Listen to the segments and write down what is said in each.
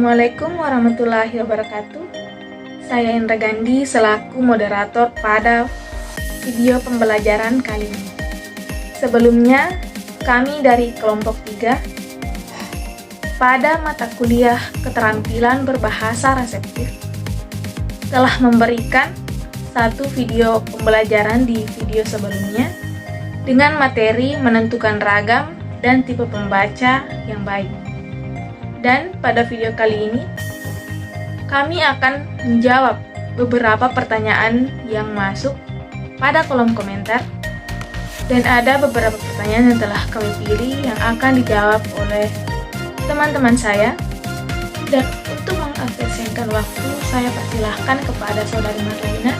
Assalamualaikum warahmatullahi wabarakatuh. Saya Indra Gandhi selaku moderator pada video pembelajaran kali ini. Sebelumnya, kami dari kelompok 3 pada mata kuliah keterampilan berbahasa reseptif telah memberikan satu video pembelajaran di video sebelumnya dengan materi menentukan ragam dan tipe pembaca yang baik. Dan pada video kali ini, kami akan menjawab beberapa pertanyaan yang masuk pada kolom komentar. Dan ada beberapa pertanyaan yang telah kami pilih yang akan dijawab oleh teman-teman saya. Dan untuk mengefisienkan waktu, saya persilahkan kepada Saudari Marlina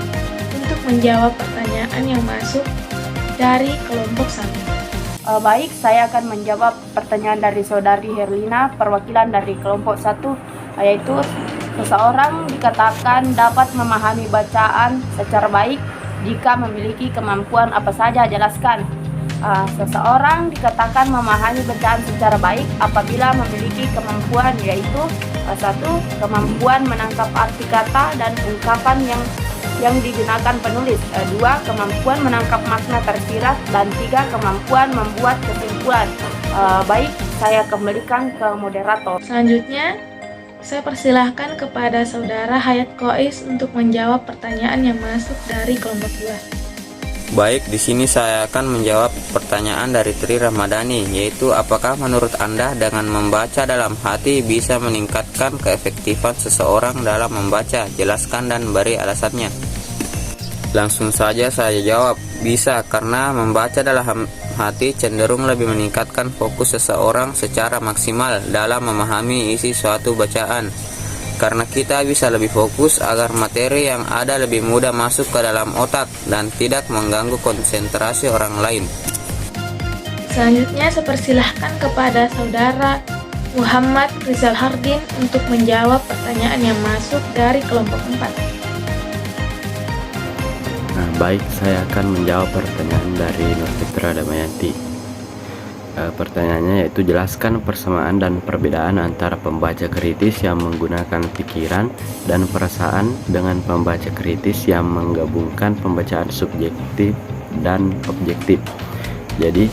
untuk menjawab pertanyaan yang masuk dari kelompok 1. Baik, saya akan menjawab pertanyaan dari Saudari Herlina, perwakilan dari kelompok 1, yaitu seseorang dikatakan dapat memahami bacaan secara baik jika memiliki kemampuan apa saja, jelaskan. Seseorang dikatakan memahami bacaan secara baik apabila memiliki kemampuan, yaitu 1. Kemampuan menangkap arti kata dan ungkapan yang digunakan penulis, 2. Kemampuan menangkap makna tersirat, dan 3. Kemampuan membuat kesimpulan. Baik, saya kembalikan ke moderator. Selanjutnya, saya persilahkan kepada Saudara Hayat Kois untuk menjawab pertanyaan yang masuk dari kelompok 2. Baik, di sini saya akan menjawab pertanyaan dari Tri Ramadhani, yaitu apakah menurut Anda dengan membaca dalam hati bisa meningkatkan keefektifan seseorang dalam membaca? Jelaskan dan beri alasannya. Langsung saja saya jawab, bisa, karena membaca dalam hati cenderung lebih meningkatkan fokus seseorang secara maksimal dalam memahami isi suatu bacaan. Karena kita bisa lebih fokus agar materi yang ada lebih mudah masuk ke dalam otak dan tidak mengganggu konsentrasi orang lain. Selanjutnya, saya persilahkan kepada Saudara Muhammad Rizal Hardin untuk menjawab pertanyaan yang masuk dari kelompok 4. Baik, saya akan menjawab pertanyaan dari Nur Fitra Damayanti. Pertanyaannya yaitu jelaskan persamaan dan perbedaan antara pembaca kritis yang menggunakan pikiran dan perasaan dengan pembaca kritis yang menggabungkan pembacaan subjektif dan objektif. Jadi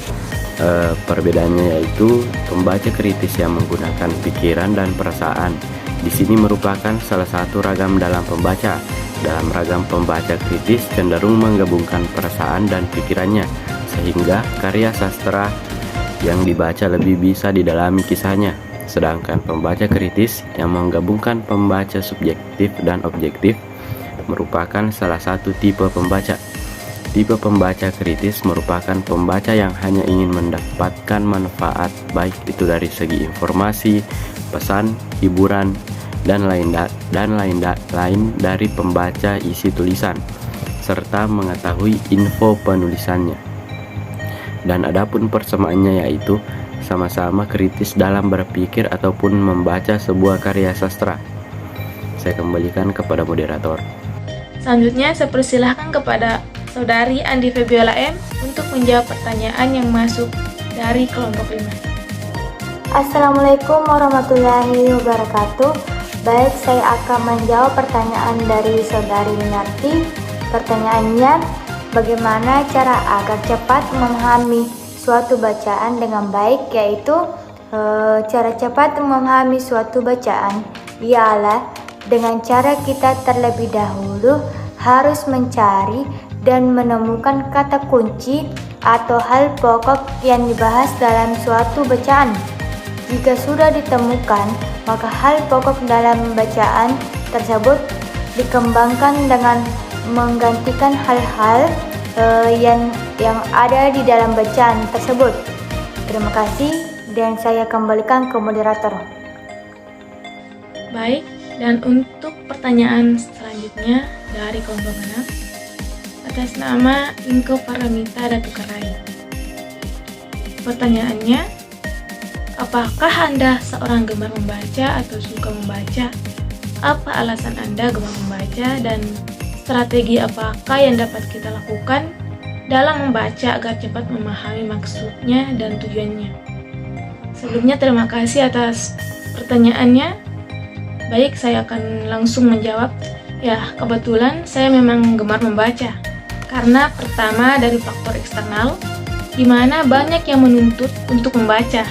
perbedaannya yaitu pembaca kritis yang menggunakan pikiran dan perasaan di sini merupakan salah satu ragam dalam pembaca. Dalam ragam pembaca kritis cenderung menggabungkan perasaan dan pikirannya, sehingga karya sastra yang dibaca lebih bisa didalami kisahnya. Sedangkan pembaca kritis yang menggabungkan pembaca subjektif dan objektif merupakan salah satu tipe pembaca. Tipe pembaca kritis merupakan pembaca yang hanya ingin mendapatkan manfaat, baik itu dari segi informasi, pesan, hiburan, dan lain dari pembaca isi tulisan, serta mengetahui info penulisannya. Dan adapun persamaannya yaitu sama-sama kritis dalam berpikir ataupun membaca sebuah karya sastra. Saya kembalikan kepada moderator. Selanjutnya, saya persilahkan kepada Saudari Andi Febiola M untuk menjawab pertanyaan yang masuk dari kelompok 5. Assalamualaikum warahmatullahi wabarakatuh. Baik, saya akan menjawab pertanyaan dari Saudari Minarti. Pertanyaannya, bagaimana cara agar cepat memahami suatu bacaan dengan baik? Yaitu cara cepat memahami suatu bacaan ialah dengan cara kita terlebih dahulu harus mencari dan menemukan kata kunci atau hal pokok yang dibahas dalam suatu bacaan. Jika sudah ditemukan, maka hal pokok dalam bacaan tersebut dikembangkan dengan menggantikan hal-hal yang ada di dalam bacaan tersebut. Terima kasih, dan saya kembalikan ke moderator. Baik, dan untuk pertanyaan selanjutnya dari kelompok 6 atas nama Inko Paramita Datukarai. Pertanyaannya, apakah Anda seorang gemar membaca atau suka membaca? Apa alasan Anda gemar membaca dan strategi apakah yang dapat kita lakukan dalam membaca agar cepat memahami maksudnya dan tujuannya? Sebelumnya terima kasih atas pertanyaannya. Baik, saya akan langsung menjawab. Ya, kebetulan saya memang gemar membaca. Karena pertama dari faktor eksternal, di mana banyak yang menuntut untuk membaca.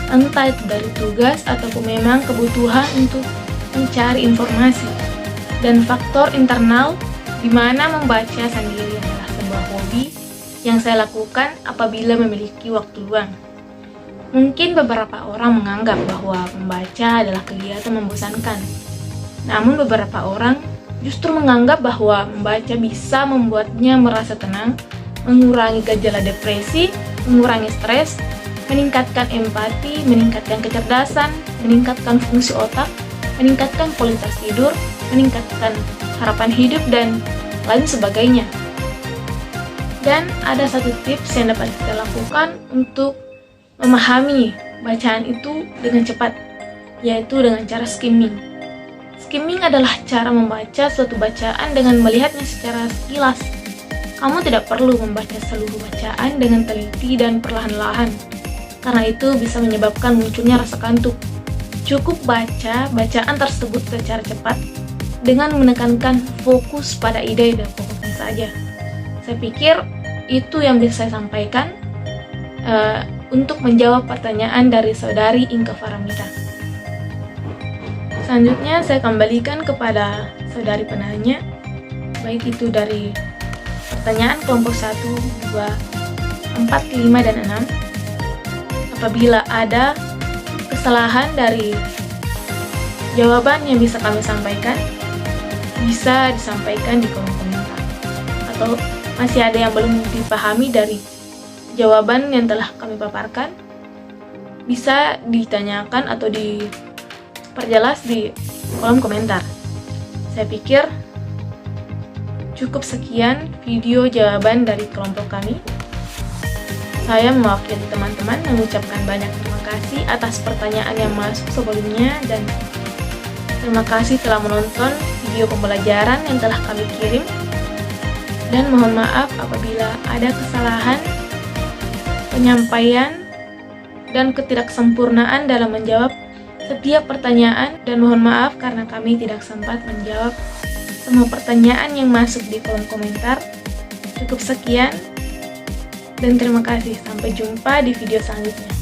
Entah itu dari tugas ataupun memang kebutuhan untuk mencari informasi. Dan faktor internal, di mana membaca sendiri adalah sebuah hobi yang saya lakukan apabila memiliki waktu luang. Mungkin beberapa orang menganggap bahwa membaca adalah kegiatan membosankan. Namun beberapa orang justru menganggap bahwa membaca bisa membuatnya merasa tenang, mengurangi gejala depresi, mengurangi stres, meningkatkan empati, meningkatkan kecerdasan, meningkatkan fungsi otak, meningkatkan kualitas tidur, meningkatkan harapan hidup, dan lain sebagainya. Dan ada satu tips yang dapat kita lakukan untuk memahami bacaan itu dengan cepat, yaitu dengan cara skimming. Skimming adalah cara membaca suatu bacaan dengan melihatnya secara sekilas. Kamu tidak perlu membaca seluruh bacaan dengan teliti dan perlahan-lahan, karena itu bisa menyebabkan munculnya rasa kantuk. Cukup baca bacaan tersebut secara cepat dengan menekankan fokus pada ide dan pokoknya saja. Saya pikir itu yang bisa saya sampaikan untuk menjawab pertanyaan dari saudari Inka Faramita. Selanjutnya saya kembalikan kepada saudari penanya, baik itu dari pertanyaan kelompok 1, 2, 4, 5, dan 6. Apabila ada kesalahan dari jawaban yang bisa kami sampaikan, bisa disampaikan di kolom komentar. Atau masih ada yang belum dipahami dari jawaban yang telah kami paparkan, bisa ditanyakan atau diperjelas di kolom komentar. Saya pikir cukup sekian video jawaban dari kelompok kami. Saya mewakili teman-teman mengucapkan banyak terima kasih atas pertanyaan yang masuk sebelumnya, dan terima kasih telah menonton video pembelajaran yang telah kami kirim. Dan mohon maaf apabila ada kesalahan penyampaian dan ketidaksempurnaan dalam menjawab setiap pertanyaan, dan mohon maaf karena kami tidak sempat menjawab semua pertanyaan yang masuk di kolom komentar. Cukup sekian dan terima kasih. Sampai jumpa di video selanjutnya.